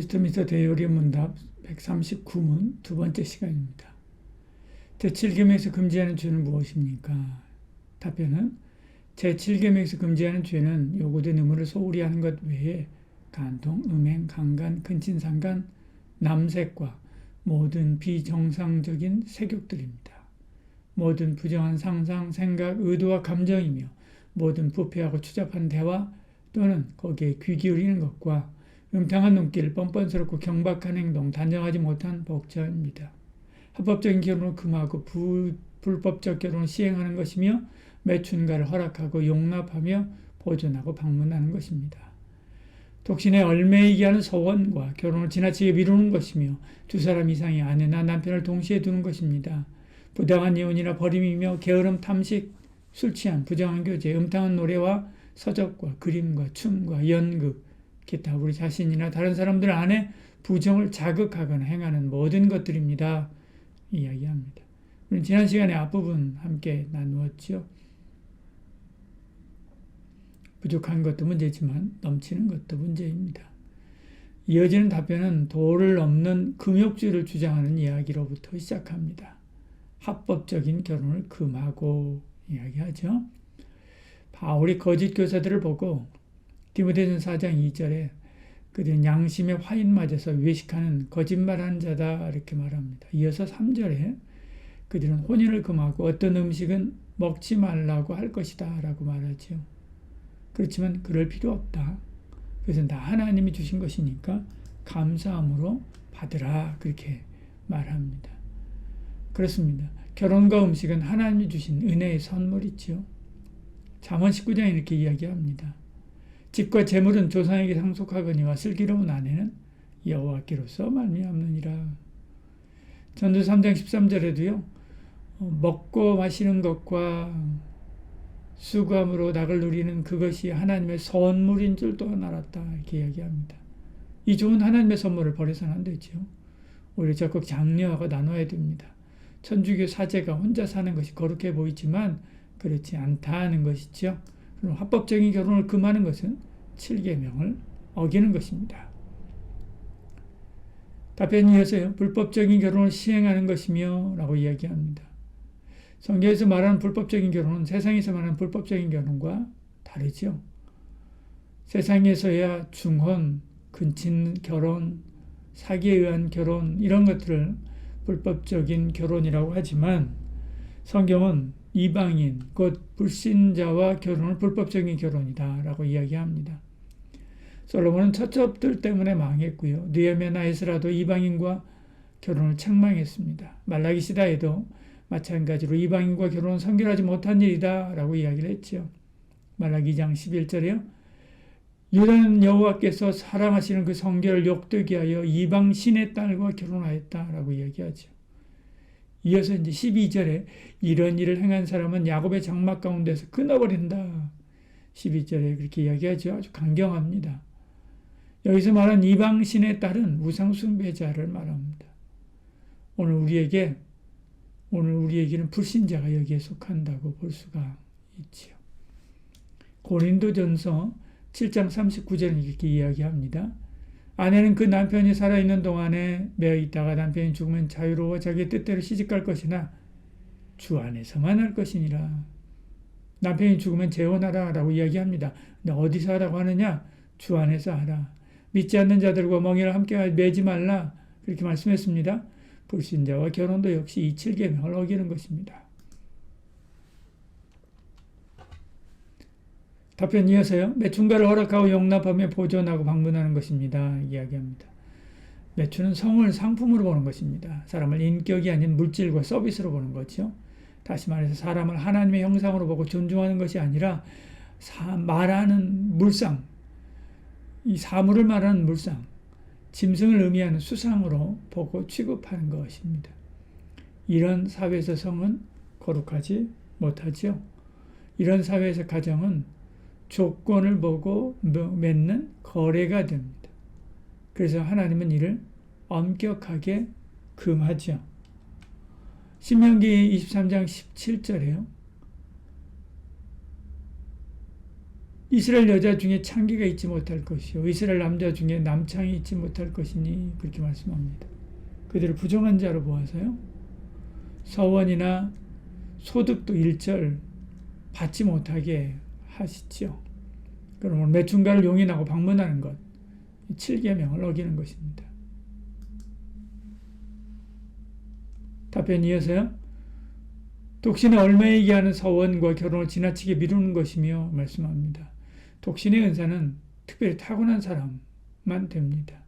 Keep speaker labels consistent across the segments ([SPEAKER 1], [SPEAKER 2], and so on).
[SPEAKER 1] 웨스트민스터 대요리 문답 139문 두 번째 시간입니다. 제7계명에서 금지하는 죄는 무엇입니까? 답변은 제7계명에서 금지하는 죄는 요구된 의무를 소홀히 하는 것 외에 간통, 음행, 강간, 근친상간, 남색과 모든 비정상적인 색욕들입니다. 모든 부정한 상상, 생각, 의도와 감정이며 모든 부패하고 추잡한 대화 또는 거기에 귀 기울이는 것과 음탕한 눈길, 뻔뻔스럽고 경박한 행동, 단정하지 못한 복전입니다. 합법적인 결혼을 금하고 불법적 결혼을 시행하는 것이며 매춘가를 허락하고 용납하며 보존하고 방문하는 것입니다. 독신에 얽매이게 하는 소원과 결혼을 지나치게 미루는 것이며 두 사람 이상의 아내나 남편을 동시에 두는 것입니다. 부당한 이혼이나 버림이며 게으름, 탐식, 술 취한, 부정한 교제, 음탕한 노래와 서적과 그림과 춤과 연극, 기타 우리 자신이나 다른 사람들 안에 부정을 자극하거나 행하는 모든 것들입니다. 이야기합니다. 우리는 지난 시간에 앞부분 함께 나누었죠. 부족한 것도 문제지만 넘치는 것도 문제입니다. 이어지는 답변은 도를 넘는 금욕주의를 주장하는 이야기로부터 시작합니다. 합법적인 결혼을 금하고 이야기하죠. 바울이 거짓 교사들을 보고 디모데전서 4장 2절에 그들은 양심의 화인 맞아서 외식하는 거짓말하는 자다 이렇게 말합니다. 이어서 3절에 그들은 혼인을 금하고 어떤 음식은 먹지 말라고 할 것이다 라고 말하죠. 그렇지만 그럴 필요 없다. 그것은 다 하나님이 주신 것이니까 감사함으로 받으라 그렇게 말합니다. 그렇습니다. 결혼과 음식은 하나님이 주신 은혜의 선물이죠. 잠언 19장에 이렇게 이야기합니다. 집과 재물은 조상에게 상속하거니와 슬기로운 아내는 여호와께로서 말미암느니라. 전도 3장 13절에도요. 먹고 마시는 것과 수감으로 낙을 누리는 그것이 하나님의 선물인 줄 또한 알았다. 이렇게 이야기합니다. 이 좋은 하나님의 선물을 버려서는 안 되죠. 오히려 적극 장려하고 나눠야 됩니다. 천주교 사제가 혼자 사는 것이 거룩해 보이지만 그렇지 않다는 것이죠. 그럼 합법적인 결혼을 금하는 것은 7계명을 어기는 것입니다. 답변이 이어서요. 불법적인 결혼을 시행하는 것이며 라고 이야기합니다. 성경에서 말하는 불법적인 결혼은 세상에서 말하는 불법적인 결혼과 다르죠. 세상에서야 중혼, 근친 결혼, 사기에 의한 결혼 이런 것들을 불법적인 결혼이라고 하지만 성경은 이방인, 곧 불신자와 결혼을 불법적인 결혼이다 라고 이야기합니다. 솔로몬은 처첩들 때문에 망했고요. 느헤미야나 에스라도 이방인과 결혼을 책망했습니다. 말라기 시다에도 마찬가지로 이방인과 결혼은 성결하지 못한 일이다 라고 이야기를 했죠. 말라기 2장 11절에요. 유다는 여호와께서 사랑하시는 그 성결을 욕되게 하여 이방 신의 딸과 결혼하였다 라고 이야기하죠. 이어서 이제 12절에 이런 일을 행한 사람은 야곱의 장막 가운데서 끊어버린다. 12절에 그렇게 이야기하죠. 아주 강경합니다. 여기서 말한 이방 신의 딸은 우상 숭배자를 말합니다. 오늘 우리에게는 불신자가 여기에 속한다고 볼 수가 있지요. 고린도전서 7장 39절은 이렇게 이야기합니다. 아내는 그 남편이 살아있는 동안에 매어 있다가 남편이 죽으면 자유로워 자기의 뜻대로 시집갈 것이나 주 안에서만 할 것이니라. 남편이 죽으면 재혼하라 라고 이야기합니다. 근데 어디서 하라고 하느냐? 주 안에서 하라. 믿지 않는 자들과 멍에를 함께 매지 말라. 그렇게 말씀했습니다. 불신자와 결혼도 역시 이 7계명을 어기는 것입니다. 답변 이어서요. 매춘가를 허락하고 용납하며 보존하고 방문하는 것입니다. 이야기합니다. 매춘은 성을 상품으로 보는 것입니다. 사람을 인격이 아닌 물질과 서비스로 보는 거죠. 다시 말해서 사람을 하나님의 형상으로 보고 존중하는 것이 아니라 말하는 물상, 이 사물을 말하는 물상, 짐승을 의미하는 수상으로 보고 취급하는 것입니다. 이런 사회에서 성은 거룩하지 못하죠. 이런 사회에서 가정은 조건을 보고 맺는 거래가 됩니다. 그래서 하나님은 이를 엄격하게 금하죠. 신명기 23장 17절에요. 이스라엘 여자 중에 창기가 있지 못할 것이요 이스라엘 남자 중에 남창이 있지 못할 것이니 그렇게 말씀합니다. 그들을 부정한 자로 보아서요. 서원이나 소득도 일절 받지 못하게 하시지요. 그러면 매춘가를 용인하고 방문하는 것, 7계명을 어기는 것입니다. 답변 이어서요. 독신에 얽매이게 하는 서원과 결혼을 지나치게 미루는 것이며 말씀합니다. 독신의 은사는 특별히 타고난 사람만 됩니다.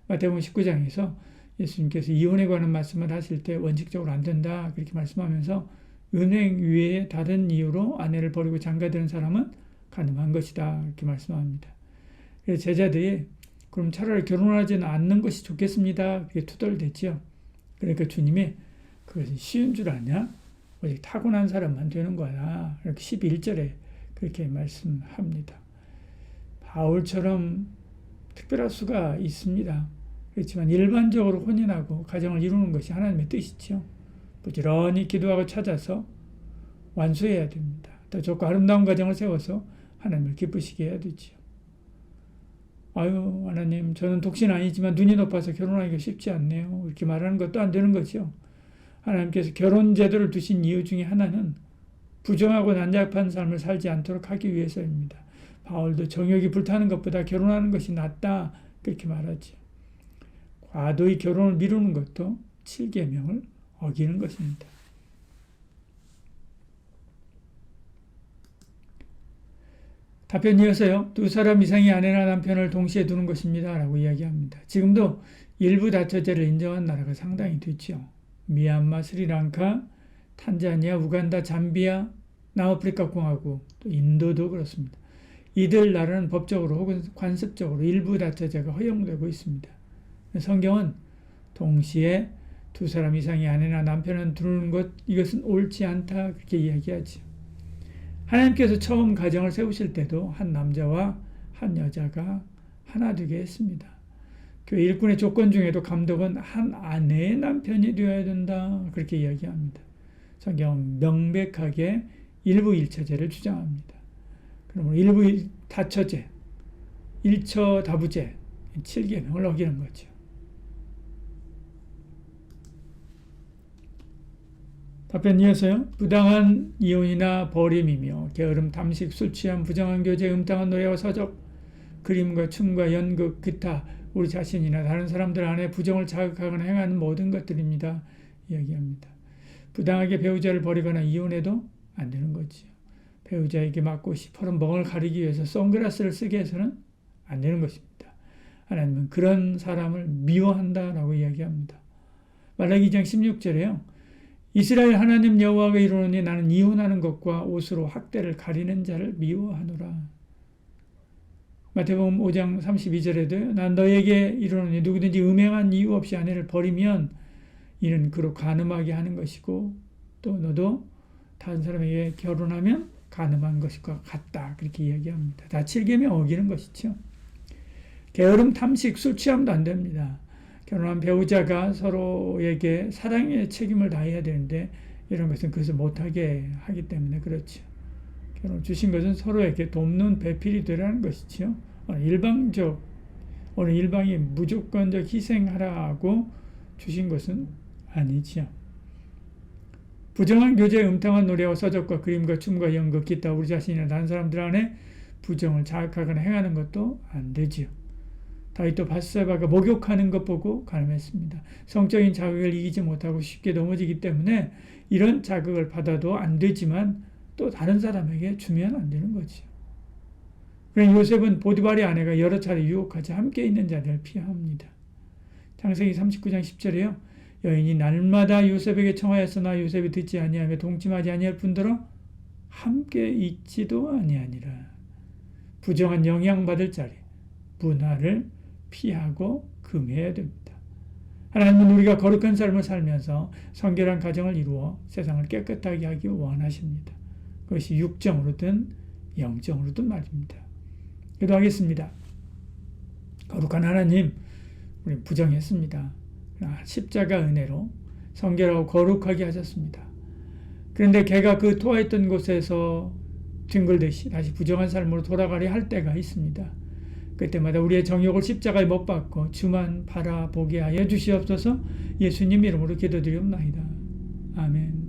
[SPEAKER 1] 마태복음 19장에서 예수님께서 이혼에 관한 말씀을 하실 때 원칙적으로 안 된다 그렇게 말씀하면서 은행 위에 다른 이유로 아내를 버리고 장가드는 사람은 가늠한 것이다 이렇게 말씀합니다. 그래서 제자들이 그럼 차라리 결혼하지는 않는 것이 좋겠습니다. 그게 투덜댔지요. 그러니까 주님이 그것이 쉬운 줄 아냐? 오직 타고난 사람만 되는 거야. 이렇게 11절에 그렇게 말씀합니다. 바울처럼 특별할 수가 있습니다. 그렇지만 일반적으로 혼인하고 가정을 이루는 것이 하나님의 뜻이죠. 부지런히 기도하고 찾아서 완수해야 됩니다. 더 좋고 아름다운 가정을 세워서 하나님을 기쁘시게 해야 되지요. 아유 하나님 저는 독신 아니지만 눈이 높아서 결혼하기가 쉽지 않네요. 이렇게 말하는 것도 안 되는 거죠. 하나님께서 결혼 제도를 두신 이유 중에 하나는 부정하고 난잡한 삶을 살지 않도록 하기 위해서입니다. 바울도 정욕이 불타는 것보다 결혼하는 것이 낫다 그렇게 말하죠. 과도히 결혼을 미루는 것도 7계명을 어기는 것입니다. 답변 이어서요. 두 사람 이상의 아내나 남편을 동시에 두는 것입니다. 라고 이야기합니다. 지금도 일부 다처제를 인정한 나라가 상당히 됐죠. 미얀마, 스리랑카, 탄자니아, 우간다, 잠비아, 남아프리카 공화국, 또 인도도 그렇습니다. 이들 나라는 법적으로 혹은 관습적으로 일부 다처제가 허용되고 있습니다. 성경은 동시에 두 사람 이상의 아내나 남편을 두는 것 이것은 옳지 않다 그렇게 이야기하죠. 하나님께서 처음 가정을 세우실 때도 한 남자와 한 여자가 하나 되게 했습니다. 교회 일꾼의 조건 중에도 감독은 한 아내의 남편이 되어야 된다 그렇게 이야기합니다. 성경은 명백하게 일부 일처제를 주장합니다. 그러면 일부 다처제, 일처다부제 7계명을 어기는 거죠. 답변 이어서요. 부당한 이혼이나 버림이며 게으름, 탐식, 술 취함, 부정한 교제, 음탕한 노래와 서적, 그림과 춤과 연극, 기타 우리 자신이나 다른 사람들 안에 부정을 자극하거나 행하는 모든 것들입니다. 이야기합니다. 부당하게 배우자를 버리거나 이혼해도 안 되는 거지요. 배우자에게 맞고 시퍼런 멍을 가리기 위해서 선글라스를 쓰게 해서는 안 되는 것입니다. 하나님은 그런 사람을 미워한다라고 이야기합니다. 말라기 2장 16절에요. 이스라엘 하나님 여호와가 이르노니 나는 이혼하는 것과 옷으로 학대를 가리는 자를 미워하노라. 마태복음 5장 32절에도요. 난 너에게 이르노니 누구든지 음행한 이유 없이 아내를 버리면 이는 그로 간음하게 하는 것이고 또 너도 다른 사람에게 결혼하면 간음한 것과 같다. 그렇게 이야기합니다. 다 7계명 어기는 것이죠. 게으름, 탐식, 술 취함도 안 됩니다. 결혼한 배우자가 서로에게 사랑의 책임을 다해야 되는데 이런 것은 그것을 못하게 하기 때문에 그렇죠. 결혼 주신 것은 서로에게 돕는 배필이 되라는 것이죠. 어느 일방이 무조건적 희생하라고 주신 것은 아니지요. 부정한 교제, 음탕한 노래와 서적과 그림과 춤과 연극, 기타 우리 자신이나 다른 사람들 안에 부정을 자극하거나 행하는 것도 안 되지요. 다윗도 밧세바가 목욕하는 것 보고 간음했습니다. 성적인 자극을 이기지 못하고 쉽게 넘어지기 때문에 이런 자극을 받아도 안 되지만 또 다른 사람에게 주면 안 되는 거죠. 그러니 요셉은 보디발의 아내가 여러 차례 유혹하자 함께 있는 자들을 피합니다. 창세기 39장 10절에요. 여인이 날마다 요셉에게 청하였으나 요셉이 듣지 아니하며 동침하지 아니할 뿐더러 함께 있지도 아니하니라. 부정한 영향받을 자리, 문화를 피하고 금해야 됩니다. 하나님은 우리가 거룩한 삶을 살면서 성결한 가정을 이루어 세상을 깨끗하게 하기 원하십니다. 그것이 육정으로든 영정으로든 말입니다. 기도하겠습니다. 거룩한 하나님, 우리 부정했습니다. 십자가 은혜로 성결하고 거룩하게 하셨습니다. 그런데 걔가 그 토하였던 곳에서 뒹굴듯이 다시 부정한 삶으로 돌아가려 할 때가 있습니다. 그때마다 우리의 정욕을 십자가에 못 박고 주만 바라보게 하여 주시옵소서. 예수님 이름으로 기도드리옵나이다. 아멘.